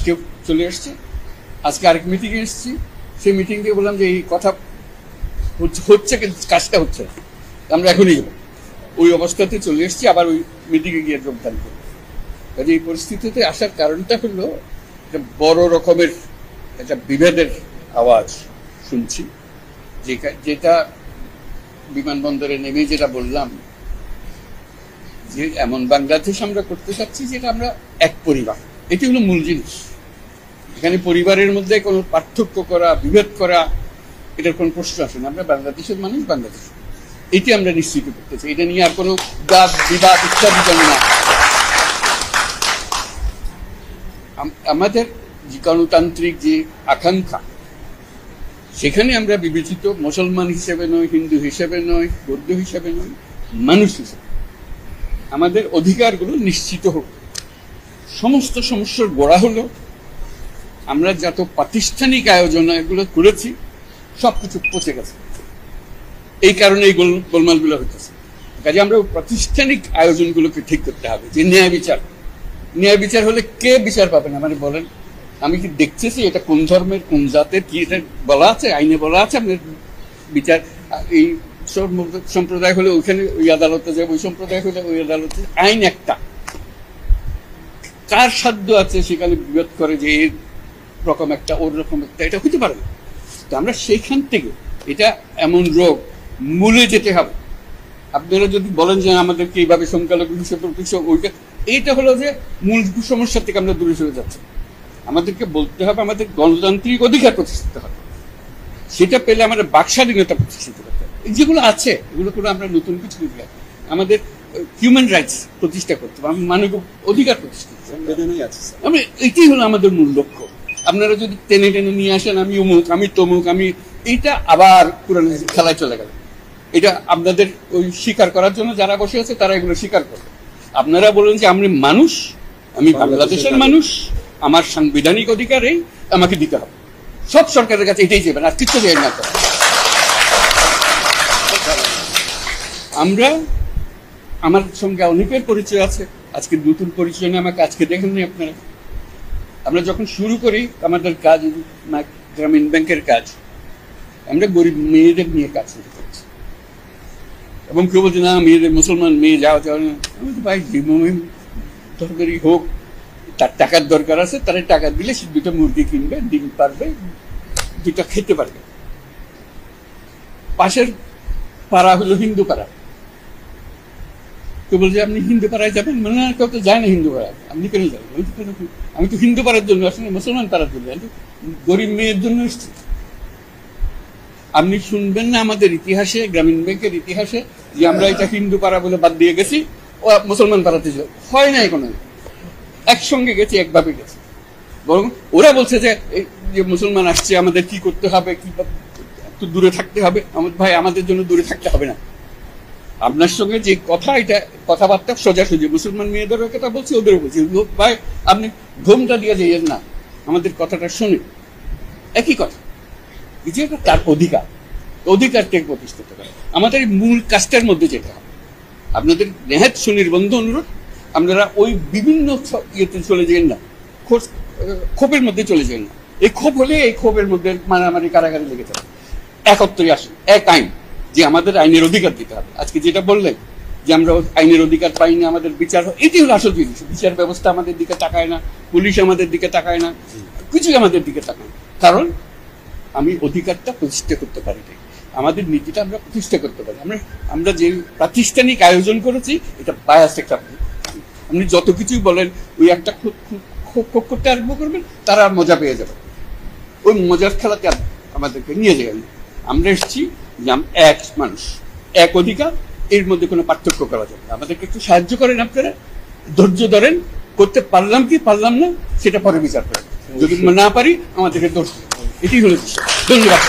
আজকে চলে এসছে, আজকে আরেক মিটিংয়ে এসেছি, সেই মিটিং দিয়ে বললাম যে এই কথা হচ্ছে কিন্তু কাজটা হচ্ছে, আমরা এখনই যাবো। ওই অবস্থাতে চলে এসেছি, আবার ওই মিটিংয়ে গিয়ে যোগদান করবো। কাজে এই পরিস্থিতিতে আসার কারণটা হলো একটা বড় রকমের একটা বিভেদের আওয়াজ শুনছি, যেটা বিমানবন্দরে নেমে যেটা বললাম যে এমন বাংলাদেশ আমরা করতে চাচ্ছি যেটা আমরা এক পরিবার, এটি হলো মূল জিনিস। এখানে পরিবারের মধ্যে কোনো পার্থক্য করা, বিভেদ করা, এটার কোনো প্রশ্ন আসে না। আমরা বাংলাদেশের মানুষ, বাংলাদেশ, এটি আমরা নিশ্চিত করতে চাই। এটা নিয়ে আর কোনো বাদ বিবাদ ইত্যাদি জানি না। আমাদের যে গণতান্ত্রিক যে আকাঙ্ক্ষা, সেখানে আমরা বিবেচিত মুসলমান হিসেবে নয়, হিন্দু হিসেবে নয়, বৌদ্ধ হিসেবে নয়, মানুষ হিসেবে আমাদের অধিকারগুলো নিশ্চিত হোক। সমস্ত সমস্যার গোড়া হলো আমরা যত প্রাতিষ্ঠানিক আয়োজন এগুলো করেছি সবকিছু পচে গেছে, এই কারণে এই গোলমালগুলো হতেছে। কাজে আমরা প্রাতিষ্ঠানিক আয়োজনগুলোকে ঠিক করতে হবে। যে ন্যায় বিচার হলে কে বিচার পাবে না মানে বলেন? আমি কি দেখতেছি এটা কোন ধর্মের কোন জাতের কি, এটা বলা আছে আইনে, বলা আছে আপনার বিচার। এই সম্প্রদায় হলে ওইখানে ওই আদালতে যাবে, ওই সম্প্রদায় হলে ওই আদালতে, আইন একটা। কার সাধ্য আছে সেখানে বিরোধ করে যে এর রকম একটা ওর রকম একটা, এটা হতে পারে না। তো আমরা সেইখান থেকে, এটা এমন রোগ, মূলে যেতে হবে। আপনারা যদি বলেন যে আমাদেরকে এইভাবে সংখ্যালঘু হিসেবে ওইটা, এইটা হলো যে মূল সমস্যা থেকে আমরা দূরে সরে যাচ্ছি। আমাদেরকে বলতে হবে আমাদের গণতান্ত্রিক অধিকার প্রতিষ্ঠিত হবে, সেটা পেলে আমাদের বাক স্বাধীনতা প্রতিষ্ঠিত করতে হবে। যেগুলো আছে এগুলো করে আমরা নতুন কিছু দিতে, আমাদের হিউম্যান রাইটস প্রতিষ্ঠা করতে হবে, মানব অধিকার প্রতিষ্ঠা করতে হবে। এটাই হলো আমাদের মূল লক্ষ্য। আপনারা যদি টেনে টেনে নিয়ে আসেন আমি অমুক, আমি তমুক, আমি, এইটা আবার পুরানো খেলায় চলে গেল। এটা আপনাদের ওই স্বীকার করার জন্য যারা বসে আছে তারা এগুলো স্বীকার করবে। আপনারা বলেন যে আমি মানুষ, আমি বাংলাদেশের মানুষ, আমার সাংবিধানিক অধিকার এই, আমাকে দিতে হবে। সব সরকারের কাছে এটাই যাবেন, আর কিছু চাই না। আমরা, আমার সঙ্গে অনেকের পরিচয় আছে, আজকে নতুন পরিচয় নিয়ে আমাকে আজকে দেখেননি আপনারা। আমরা যখন শুরু করি আমাদের কাজ, গ্রামীণ ব্যাংকের কাজ, আমরা গরিব মেয়েদের নিয়ে কাজ শুরু করছি। এবং কেউ বলছে না মেয়েদের, মুসলমান মেয়ে যাওয়া না। আমি তো ভাই তরকারি হোক, তার টাকার দরকার আছে, তারা টাকা দিলে সে দুটো মুরগি কিনবে, ডিম পারবে, দুটা খেতে পারবে। পাশের পাড়া হলো হিন্দু পাড়া, কেউ বলছে আপনি হিন্দু পাড়ায় যাবেন, মানে না, কেউ তো যায় না হিন্দু পাড়ায়, আপনি কেন যাবেন? আমি তো হিন্দু পাড়ার জন্য আসলে মুসলমান পাড়ার জন্য, গরিব মেয়ের জন্য এসছি। আপনি শুনবেন না আমাদের ইতিহাসে, গ্রামীণ ব্যাংকের ইতিহাসে, যে আমরা এটা হিন্দু পাড়া বলে বাদ দিয়ে গেছি, ও মুসলমান পাড়াতে যাবে, হয় না। কোনো একসঙ্গে গেছি, একভাবে গেছি। বরং ওরা বলছে যে মুসলমান আসছে, আমাদের কি করতে হবে, কি একটু দূরে থাকতে হবে। আমার ভাই, আমাদের জন্য দূরে থাকতে হবে না। আপনার সঙ্গে যে কথা, এটা কথাবার্তা সোজাসুজি, মুসলমান মেয়েদেরও কথা বলছি, ওদেরও বলছি, ভাই আপনি ঘুমটা দিয়ে যাইয়েন না, আমাদের কথাটা শুনে। একই কথা, যেটা তার অধিকারকে প্রতিষ্ঠিত করে। আমাদের মূল কাজটার মধ্যে যেতে হবে। আপনাদের নেহাত সুনির্বন্ধ অনুরোধ, আপনারা ওই বিভিন্ন ইয়েতে চলে যান না, ক্ষোভের মধ্যে চলে যান না। এই ক্ষোভ হলে এই ক্ষোভের মধ্যে মারামারি, কারাগারি লেগে যাবে। একত্রে আসুন, এক আইন, যে আমাদের আইনের অধিকার দিতে হবে। আজকে যেটা বললেন যে আমরা আইনের অধিকার পাইনি, আমাদের বিচার, এটি হলো আসল জিনিস। বিচার ব্যবস্থা আমাদের দিকে তাকায় না, পুলিশ আমাদের দিকে তাকায় না, কিছুই আমাদের দিকে তাকায় না। কারণ আমি অধিকারটা প্রতিষ্ঠা করতে পারি নাই, আমাদের নীতিটা আমরা প্রতিষ্ঠা করতে পারি। আমরা যে প্রাতিষ্ঠানিক আয়োজন করেছি, এটা বায়াস একটা। আপনি যত কিছুই বলেন, ওই একটা করতে আরম্ভ করবেন, তারা মজা পেয়ে যাবে। ওই মজার খেলাতে আমাদেরকে নিয়ে যাবেন। আমরা এসেছি যে এক মানুষ, এক অধিকার, এর মধ্যে কোনো পার্থক্য করা যাবে না। আমাদেরকে একটু সাহায্য করেন আপনারা, ধৈর্য ধরেন, করতে পারলাম কি পারলাম না সেটা পরে বিচার করেন। যদি না পারি আমাদেরকে দোষ, এটি হলো বিষয়। ধন্যবাদ।